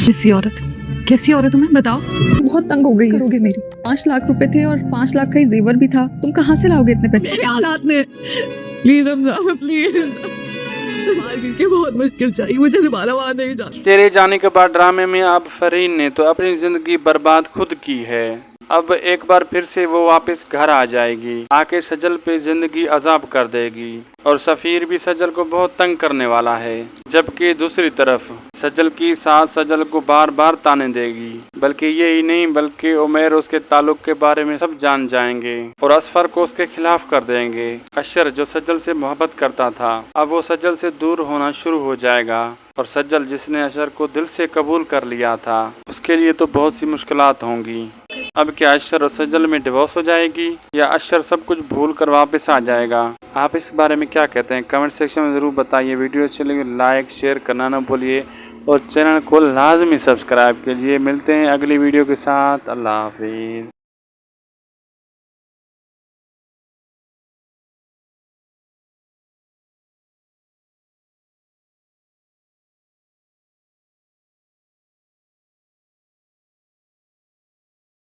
कैसी औरत हो मैं, बताओ। बहुत तंग हो गई करोगे मेरी। 5 लाख रुपए थे और 5 लाख का ही जेवर भी था। तुम कहाँ से लाओगे इतने पैसे? मेरे हालात ने प्लीज हमजा प्लीज के बहुत मुश्किल चाहिए, मुझे दोबारा वहां नहीं जाना। तेरे जाने के बाद ड्रामे में अब फरीन ने तो अपनी जिंदगी बर्बाद खुद की है। अब एक बार फिर से वो वापस घर आ जाएगी, आके सजल पे जिंदगी अजाब कर देगी और सफीर भी सजल को बहुत तंग करने वाला है। जबकि दूसरी तरफ सजल की सास सजल को बार बार ताने देगी। बल्कि यही नहीं बल्कि उमैर उसके ताल्लुक के बारे में सब जान जाएंगे और असफर को उसके खिलाफ कर देंगे। अशर जो सजल से मोहब्बत करता था अब वो सजल से दूर होना शुरू हो जाएगा और सजल जिसने अशर को दिल से कबूल कर लिया था उसके लिए तो बहुत सी मुश्किलात होंगी। अब क्या अशर और सजल में डिवोर्स हो जाएगी या अशर सब कुछ भूल कर वापस आ जाएगा? आप इस बारे में क्या कहते हैं कमेंट सेक्शन में ज़रूर बताइए। वीडियो अच्छी लगी लाइक शेयर करना ना भूलिए और चैनल को लाजमी सब्सक्राइब कीजिए। मिलते हैं अगली वीडियो के साथ। अल्लाह हाफिज़।